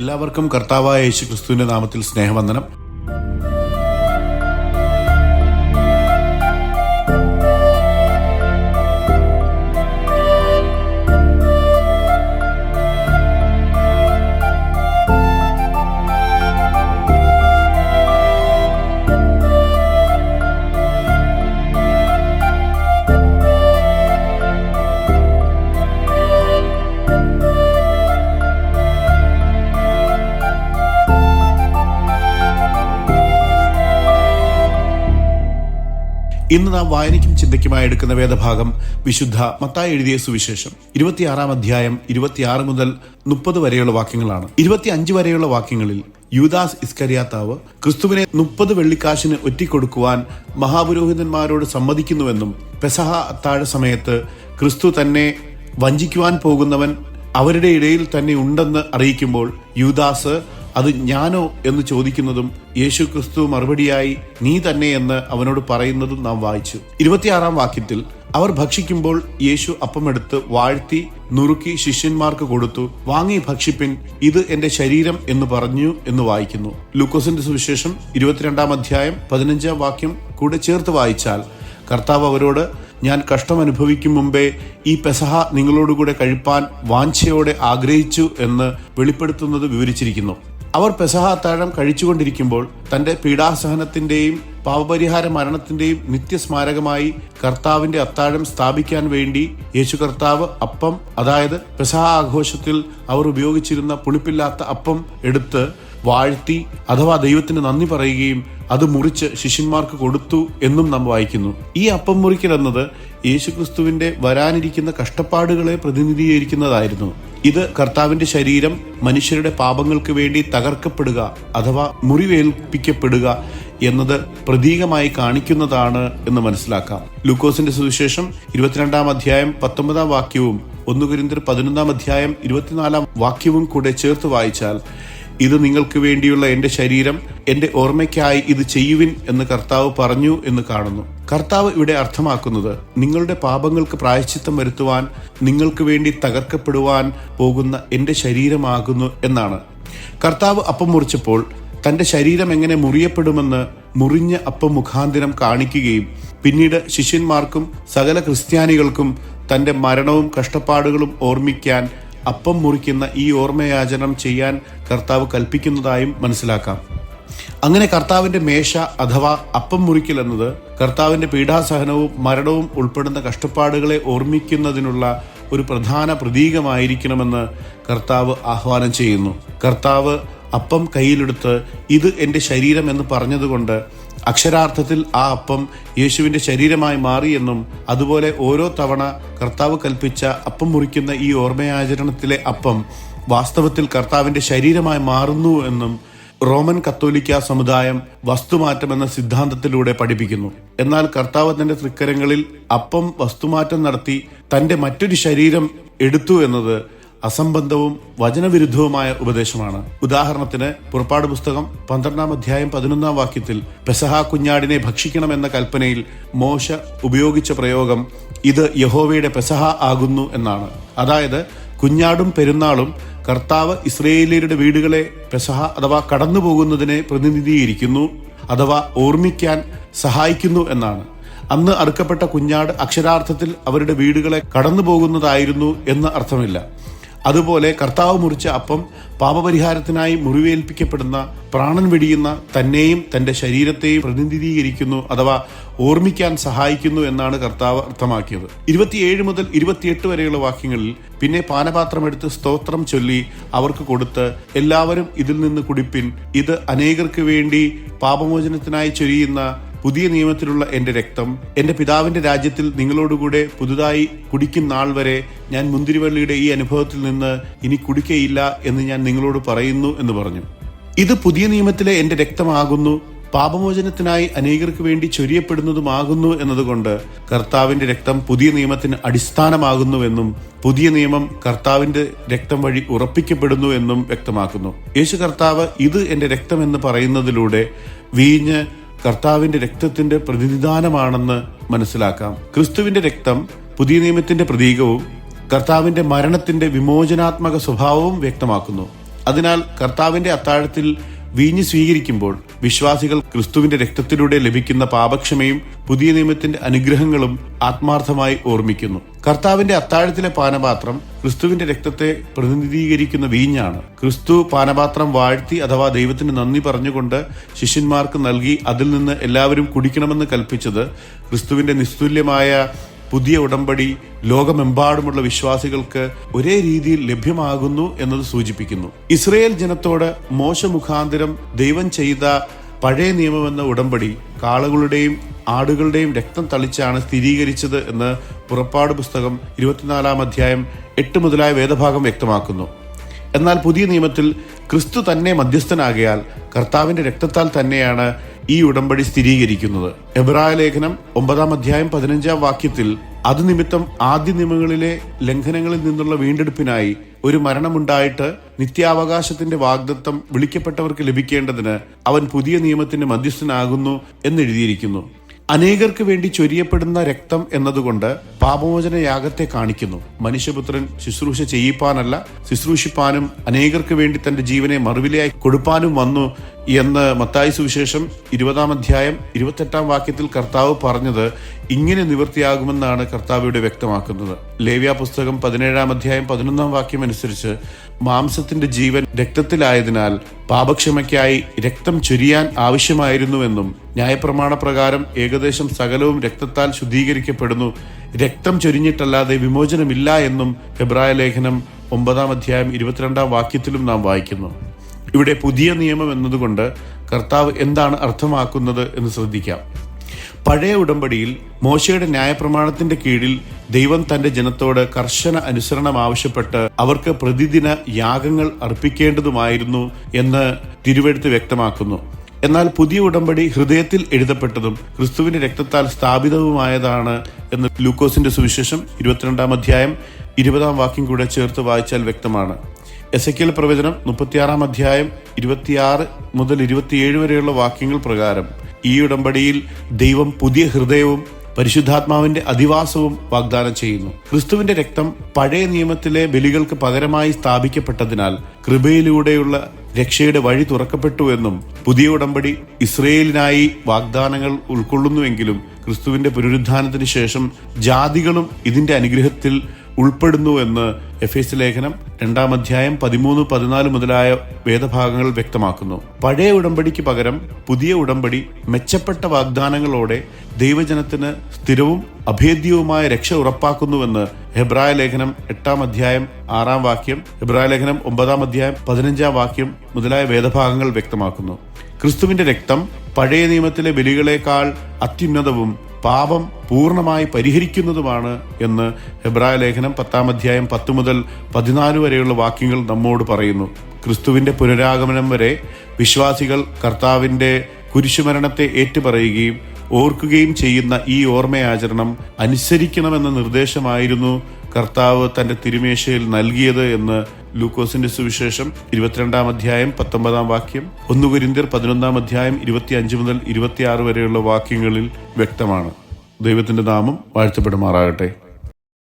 എല്ലാവർക്കും കർത്താവായ യേശു ക്രിസ്തുവിന്റെ നാമത്തിൽ സ്നേഹവന്ദനം. ഇന്ന് നാം വായനയ്ക്കും ചിന്തയ്ക്കുമായി എടുക്കുന്ന വേദഭാഗം വിശുദ്ധ മത്തായി എഴുതിയ സുവിശേഷം 26 അധ്യായം 26 മുതൽ 30 വരെയുള്ള വാക്യങ്ങളാണ്. 25 വരെയുള്ള വാക്യങ്ങളിൽ യൂദാസ് ഇസ്കര്യാത്താവ് ക്രിസ്തുവിനെ 30 വെള്ളിക്കാശിന് ഒറ്റിക്കൊടുക്കുവാൻ മഹാപുരോഹിതന്മാരോട് സമ്മതിക്കുന്നുവെന്നും പെസഹ അത്താഴ സമയത്ത് ക്രിസ്തു തന്നെ വഞ്ചിക്കുവാൻ പോകുന്നവൻ അവരുടെ ഇടയിൽ തന്നെ ഉണ്ടെന്ന് അറിയിക്കുമ്പോൾ യൂദാസ് അത് ഞാനോ എന്ന് ചോദിക്കുന്നതും യേശു ക്രിസ്തു മറുപടിയായി നീ തന്നെ എന്ന് അവനോട് പറയുന്നതും നാം വായിച്ചു. 26 വാക്യത്തിൽ അവർ ഭക്ഷിക്കുമ്പോൾ യേശു അപ്പമെടുത്ത് വാഴ്ത്തി നുറുക്കി ശിഷ്യന്മാർക്ക് കൊടുത്തു, വാങ്ങി ഭക്ഷിപ്പിൻ, ഇത് എന്റെ ശരീരം എന്ന് പറഞ്ഞു എന്ന് വായിക്കുന്നു. ലൂക്കോസിന്റെ സുവിശേഷം 22 അധ്യായം 15 വാക്യം കൂടെ ചേർത്ത് വായിച്ചാൽ കർത്താവ് അവരോട്, ഞാൻ കഷ്ടം അനുഭവിക്കും മുമ്പേ ഈ പെസഹ നിങ്ങളോടുകൂടെ കഴിപ്പാൻ വാഞ്ചയോടെ ആഗ്രഹിച്ചു എന്ന് വെളിപ്പെടുത്തുന്നത് വിവരിച്ചിരിക്കുന്നു. അവർ പെസഹ അത്താഴം കഴിച്ചുകൊണ്ടിരിക്കുമ്പോൾ തന്റെ പീഡാസഹനത്തിന്റെയും പാപപരിഹാര മരണത്തിന്റെയും നിത്യസ്മാരകമായി കർത്താവിന്റെ അത്താഴം സ്ഥാപിക്കാൻ വേണ്ടി യേശു കർത്താവ് അപ്പം, അതായത് പെസഹ ആഘോഷത്തിൽ അവർ ഉപയോഗിച്ചിരുന്ന പുളിപ്പില്ലാത്ത അപ്പം എടുത്ത് വാഴ്ത്തി അഥവാ ദൈവത്തിന് നന്ദി പറയുകയും അത് മുറിച്ച് ശിഷ്യന്മാർക്ക് കൊടുത്തു എന്നും നാം വായിക്കുന്നു. ഈ അപ്പം മുറിക്കൽ എന്നത് യേശുക്രിസ്തുവിന്റെ വരാനിരിക്കുന്ന കഷ്ടപ്പാടുകളെ പ്രതിനിധീകരിക്കുന്നതായിരുന്നു. ഇത് കർത്താവിന്റെ ശരീരം മനുഷ്യരുടെ പാപങ്ങൾക്ക് വേണ്ടി തകർക്കപ്പെടുക അഥവാ മുറിവേൽപ്പിക്കപ്പെടുക എന്നത് പ്രതീകമായി കാണിക്കുന്നതാണ് എന്ന് മനസ്സിലാക്കാം. ലൂക്കോസിന്റെ സുവിശേഷം 22 അധ്യായം 19 വാക്യവും 1 കൊരിന്ത്യർ 11 അധ്യായം 24 വാക്യവും കൂടെ ചേർത്ത് വായിച്ചാൽ ഇത് നിങ്ങൾക്ക് വേണ്ടിയുള്ള എന്റെ ശരീരം, എന്റെ ഓർമ്മയ്ക്കായി ഇത് ചെയ്യുവിൻ എന്ന് കർത്താവ് പറഞ്ഞു എന്ന് കാണുന്നു. കർത്താവ് ഇവിടെ അർത്ഥമാക്കുന്നത് നിങ്ങളുടെ പാപങ്ങൾക്ക് പ്രായശ്ചിത്തം വരുത്തുവാൻ നിങ്ങൾക്ക് വേണ്ടി തകർക്കപ്പെടുവാൻ പോകുന്ന എന്റെ ശരീരമാകുന്നു എന്നാണ്. കർത്താവ് അപ്പം മുറിച്ചപ്പോൾ തന്റെ ശരീരം എങ്ങനെ മുറിയപ്പെടുമെന്ന് മുറിഞ്ഞ അപ്പം മുഖാന്തരം കാണിക്കുകയും പിന്നീട് ശിഷ്യന്മാർക്കും സകല ക്രിസ്ത്യാനികൾക്കും തന്റെ മരണവും കഷ്ടപ്പാടുകളും ഓർമ്മിക്കാൻ അപ്പം മുറിക്കുന്ന ഈ ഓർമ്മയാചരണം ചെയ്യാൻ കർത്താവ് കൽപ്പിക്കുന്നതായും മനസ്സിലാക്കാം. അങ്ങനെ കർത്താവിന്റെ മേശ അഥവാ അപ്പം മുറിക്കൽ എന്നത് കർത്താവിന്റെ പീഡാസഹനവും മരണവും ഉൾപ്പെടുന്ന കഷ്ടപ്പാടുകളെ ഓർമ്മിക്കുന്നതിനുള്ള ഒരു പ്രധാന പ്രതീകമായിരിക്കണമെന്ന് കർത്താവ് ആഹ്വാനം ചെയ്യുന്നു. കർത്താവ് അപ്പം കയ്യിലെടുത്ത് ഇത് എന്റെ ശരീരം എന്ന് പറഞ്ഞതുകൊണ്ട് അക്ഷരാർത്ഥത്തിൽ ആ അപ്പം യേശുവിന്റെ ശരീരമായി മാറിയെന്നും അതുപോലെ ഓരോ തവണ കർത്താവ് കൽപ്പിച്ച അപ്പം മുറിക്കുന്ന ഈ ഓർമ്മയാചരണത്തിലെ അപ്പം വാസ്തവത്തിൽ കർത്താവിന്റെ ശരീരമായി മാറുന്നു എന്നും റോമൻ കത്തോലിക്ക സമുദായം വസ്തുമാറ്റം എന്ന സിദ്ധാന്തത്തിലൂടെ പഠിപ്പിക്കുന്നു. എന്നാൽ കർത്താവ് തന്റെ തൃക്കരങ്ങളിൽ അപ്പം വസ്തുമാറ്റം നടത്തി തന്റെ മറ്റൊരു ശരീരം എടുത്തു എന്നത് അസംബന്ധവും വചനവിരുദ്ധവുമായ ഉപദേശമാണ്. ഉദാഹരണത്തിന് പുറപ്പാട് പുസ്തകം 12 അധ്യായം 11 വാക്യത്തിൽ പെസഹ കുഞ്ഞാടിനെ ഭക്ഷിക്കണമെന്ന കൽപ്പനയിൽ മോശ ഉപയോഗിച്ച പ്രയോഗം ഇത് യഹോവയുടെ പെസഹ ആകുന്നു എന്നാണ്. അതായത് കുഞ്ഞാടും പെരുന്നാളും കർത്താവ് ഇസ്രയേലിയരുടെ വീടുകളെ പെസഹ അഥവാ കടന്നു പോകുന്നതിനെ പ്രതിനിധീകരിക്കുന്നു അഥവാ ഓർമ്മിക്കാൻ സഹായിക്കുന്നു എന്നാണ്. അന്ന് അറുക്കപ്പെട്ട കുഞ്ഞാട് അക്ഷരാർത്ഥത്തിൽ അവരുടെ വീടുകളെ കടന്നു പോകുന്നതായിരുന്നു എന്ന് അർത്ഥമില്ല. അതുപോലെ കർത്താവ് മുറിച്ച അപ്പം പാപപരിഹാരത്തിനായി മുറിവേൽപ്പിക്കപ്പെടുന്ന, പ്രാണൻ വെടിയുന്ന തന്നെയും തന്റെ ശരീരത്തെയും പ്രതിനിധീകരിക്കുന്നു അഥവാ ഓർമ്മിക്കാൻ സഹായിക്കുന്നു എന്നാണ് കർത്താവ് അർത്ഥമാക്കിയത്. 27 മുതൽ 28 വരെയുള്ള വാക്യങ്ങളിൽ പിന്നെ പാനപാത്രമെടുത്ത് സ്തോത്രം ചൊല്ലി അവർക്ക് കൊടുത്ത്, എല്ലാവരും ഇതിൽ നിന്ന് കുടിപ്പിൻ, ഇത് അനേകർക്ക് വേണ്ടി പാപമോചനത്തിനായി ചൊരിയുന്ന പുതിയ നിയമത്തിലുള്ള എന്റെ രക്തം, എന്റെ പിതാവിന്റെ രാജ്യത്തിൽ നിങ്ങളോടുകൂടെ പുതുതായി കുടിക്കുന്ന നാൾ വരെ ഞാൻ മുന്തിരിവള്ളിയുടെ ഈ അനുഭവത്തിൽ നിന്ന് ഇനി കുടിക്കയില്ല എന്ന് ഞാൻ നിങ്ങളോട് പറയുന്നു എന്ന് പറഞ്ഞു. ഇത് പുതിയ നിയമത്തിലെ എന്റെ രക്തമാകുന്നു, പാപമോചനത്തിനായി അനേകർക്ക് വേണ്ടി ചൊരിയപ്പെടുന്നതുമാകുന്നു എന്നതുകൊണ്ട് കർത്താവിന്റെ രക്തം പുതിയ നിയമത്തിന് അടിസ്ഥാനമാകുന്നുവെന്നും പുതിയ നിയമം കർത്താവിന്റെ രക്തം വഴി ഉറപ്പിക്കപ്പെടുന്നു എന്നും വ്യക്തമാക്കുന്നു. യേശു കർത്താവ് ഇത് എന്റെ രക്തം എന്ന് പറയുന്നതിലൂടെ വീഞ്ഞ് കർത്താവിന്റെ രക്തത്തിന്റെ പ്രതിനിധാനമാണെന്ന് മനസ്സിലാക്കാം. ക്രിസ്തുവിന്റെ രക്തം പുതിയ നിയമത്തിന്റെ പ്രതീകവും കർത്താവിന്റെ മരണത്തിന്റെ വിമോചനാത്മക സ്വഭാവവും വ്യക്തമാക്കുന്നു. അതിനാൽ കർത്താവിന്റെ അത്താഴത്തിൽ വീഞ്ഞ് സ്വീകരിക്കുമ്പോൾ വിശ്വാസികൾ ക്രിസ്തുവിന്റെ രക്തത്തിലൂടെ ലഭിക്കുന്ന പാപക്ഷമയും പുതിയ നിയമത്തിന്റെ അനുഗ്രഹങ്ങളും ആത്മാർത്ഥമായി ഓർമ്മിക്കുന്നു. കർത്താവിന്റെ അത്താഴത്തിലെ പാനപാത്രം ക്രിസ്തുവിന്റെ രക്തത്തെ പ്രതിനിധീകരിക്കുന്ന വീഞ്ഞാണ്. ക്രിസ്തു പാനപാത്രം വാഴ്ത്തി അഥവാ ദൈവത്തിന് നന്ദി പറഞ്ഞുകൊണ്ട് ശിഷ്യന്മാർക്ക് നൽകി അതിൽ നിന്ന് എല്ലാവരും കുടിക്കണമെന്ന് കൽപ്പിച്ചത് ക്രിസ്തുവിന്റെ നിസ്തുല്യമായ പുതിയ ഉടമ്പടി ലോകമെമ്പാടുമുള്ള വിശ്വാസികൾക്ക് ഒരേ രീതിയിൽ ലഭ്യമാകുന്നു എന്നത് സൂചിപ്പിക്കുന്നു. ഇസ്രയേൽ ജനത്തോട് മോശ മുഖാന്തരം ദൈവം ചെയ്ത പഴയ നിയമമെന്ന ഉടമ്പടി കാളകളുടെയും ആടുകളുടെയും രക്തം തളിച്ചാണ് സ്ഥിരീകരിച്ചത് എന്ന് പുറപ്പാട് പുസ്തകം 24 അധ്യായം 8 മുതലായ വേദഭാഗം വ്യക്തമാക്കുന്നു. എന്നാൽ പുതിയ നിയമത്തിൽ ക്രിസ്തു തന്നെ മധ്യസ്ഥനാകയാൽ കർത്താവിന്റെ രക്തത്താൽ തന്നെയാണ് ഈ ഉടമ്പടി സ്ഥിരീകരിക്കുന്നത്. എബ്രായ ലേഖനം 9 അധ്യായം 15 വാക്യത്തിൽ അത് നിമിത്തം ആദ്യ നിയമങ്ങളിലെ ലംഘനങ്ങളിൽ നിന്നുള്ള വീണ്ടെടുപ്പിനായി ഒരു മരണമുണ്ടായിട്ട് നിത്യാവകാശത്തിന്റെ വാഗ്ദത്തം വിളിക്കപ്പെട്ടവർക്ക് ലഭിക്കേണ്ടതിന് അവൻ പുതിയ നിയമത്തിന്റെ മധ്യസ്ഥനാകുന്നു എന്നെഴുതിയിരിക്കുന്നു. അനേകർക്ക് വേണ്ടി ചൊരിയപ്പെടുന്ന രക്തം എന്നതുകൊണ്ട് പാപമോചന യാഗത്തെ കാണിക്കുന്നു. മനുഷ്യപുത്രൻ ശുശ്രൂഷ ചെയ്യിപ്പാനല്ല, ശുശ്രൂഷിപ്പാനും അനേകർക്ക് വേണ്ടി തന്റെ ജീവനെ മറുവിലയായി കൊടുപ്പാനും വന്നു എന്ന് മത്തായി സുവിശേഷം 20 അധ്യായം 28 വാക്യത്തിൽ കർത്താവ് പറഞ്ഞത് ഇങ്ങനെ നിവൃത്തിയാകുമെന്നാണ് കർത്താവ് ഇവിടെ വ്യക്തമാക്കുന്നത്. ലേവ്യ പുസ്തകം 17 അധ്യായം 11 വാക്യം അനുസരിച്ച് മാംസത്തിന്റെ ജീവൻ രക്തത്തിലായതിനാൽ പാപക്ഷമയ്ക്കായി രക്തം ചൊരിയാൻ ആവശ്യമായിരുന്നുവെന്നും ന്യായപ്രമാണ പ്രകാരം ഏകദേശം സകലവും രക്തത്താൽ ശുദ്ധീകരിക്കപ്പെടുന്നു, രക്തം ചൊരിഞ്ഞിട്ടല്ലാതെ വിമോചനമില്ല എന്നും ഹെബ്രായ ലേഖനം 9 അധ്യായം 22 വാക്യത്തിലും നാം വായിക്കുന്നു. ഇവിടെ പുതിയ നിയമം എന്നതുകൊണ്ട് കർത്താവ് എന്താണ് അർത്ഥമാക്കുന്നത് എന്ന് ശ്രദ്ധിക്കാം. പഴയ ഉടമ്പടിയിൽ മോശയുടെ ന്യായപ്രമാണത്തിന്റെ കീഴിൽ ദൈവം തന്റെ ജനത്തോട് കർശന അനുസരണം ആവശ്യപ്പെട്ട് അവർക്ക് പ്രതിദിന യാഗങ്ങൾ അർപ്പിക്കേണ്ടതുമായിരുന്നു എന്ന് തിരുവെഴുത്ത് വ്യക്തമാക്കുന്നു. എന്നാൽ പുതിയ ഉടമ്പടി ഹൃദയത്തിൽ എഴുതപ്പെട്ടതും ക്രിസ്തുവിന്റെ രക്തത്താൽ സ്ഥാപിതവുമായതാണ് എന്ന് ലൂക്കോസിന്റെ സുവിശേഷം 22 അധ്യായം 20 വാക്യം കൂടെ ചേർത്ത് വായിച്ചാൽ വ്യക്തമാണ്. എസെക്കിയേൽ പ്രവചനം 36 അധ്യായം 26 മുതൽ 27 വരെയുള്ള വാക്യങ്ങൾ പ്രകാരം ഈ ഉടമ്പടിയിൽ ദൈവം പുതിയ ഹൃദയവും പരിശുദ്ധാത്മാവിന്റെ അധിവാസവും വാഗ്ദാനം ചെയ്യുന്നു. ക്രിസ്തുവിന്റെ രക്തം പഴയ നിയമത്തിലെ ബലികൾക്ക് പകരമായി സ്ഥാപിക്കപ്പെട്ടതിനാൽ കൃപയിലൂടെയുള്ള രക്ഷയുടെ വഴി തുറക്കപ്പെട്ടുവെന്നും പുതിയ ഉടമ്പടി ഇസ്രയേലിനായി വാഗ്ദാനങ്ങൾ ഉൾക്കൊള്ളുന്നുവെങ്കിലും ക്രിസ്തുവിന്റെ പുനരുത്ഥാനത്തിന് ശേഷം ജാതികളും ഇതിന്റെ അനുഗ്രഹത്തിൽ ഉൾപ്പെടുന്നു എന്ന് എഫേസ്യ ലേഖനം 2 അധ്യായം 13, 14 മുതലായ വേദഭാഗങ്ങൾ വ്യക്തമാക്കുന്നു. പഴയ ഉടമ്പടിക്ക് പകരം പുതിയ ഉടമ്പടി മെച്ചപ്പെട്ട വാഗ്ദാനങ്ങളോടെ ദൈവജനത്തിന് സ്ഥിരവും അഭേദ്യവുമായ രക്ഷ ഉറപ്പാക്കുന്നുവെന്ന് ഹെബ്രായ ലേഖനം 8 അധ്യായം 6 വാക്യം, ഹെബ്രായ ലേഖനം 9 അധ്യായം 15 വാക്യം മുതലായ വേദഭാഗങ്ങൾ വ്യക്തമാക്കുന്നു. ക്രിസ്തുവിന്റെ രക്തം പഴയ നിയമത്തിലെ ബലികളെക്കാൾ അത്യുന്നതവും പാപം പൂർണ്ണമായി പരിഹരിക്കുന്നതുമാണ് എന്ന് ഹെബ്രായ ലേഖനം 10 അധ്യായം 10 മുതൽ 14 വരെയുള്ള വാക്യങ്ങൾ നമ്മോട് പറയുന്നു. ക്രിസ്തുവിന്റെ പുനരാഗമനം വരെ വിശ്വാസികൾ കർത്താവിന്റെ കുരിശുമരണത്തെ ഏറ്റുപറയുകയും ഓർക്കുകയും ചെയ്യുന്ന ഈ ഓർമ്മയാചരണം അനുസരിക്കണമെന്ന നിർദ്ദേശമായിരുന്നു കർത്താവ് തന്റെ തിരുമേശയിൽ നൽകിയത് എന്ന് ലൂക്കോസിന്റെ സുവിശേഷം 22 അധ്യായം 19 വാക്യം, 1 കൊരിന്ത്യർ 11 അധ്യായം 25 മുതൽ 26 വരെയുള്ള വാക്യങ്ങളിൽ വ്യക്തമാണ്. ദൈവത്തിന്റെ നാമം വാഴ്ത്തപ്പെടുമാറാകട്ടെ.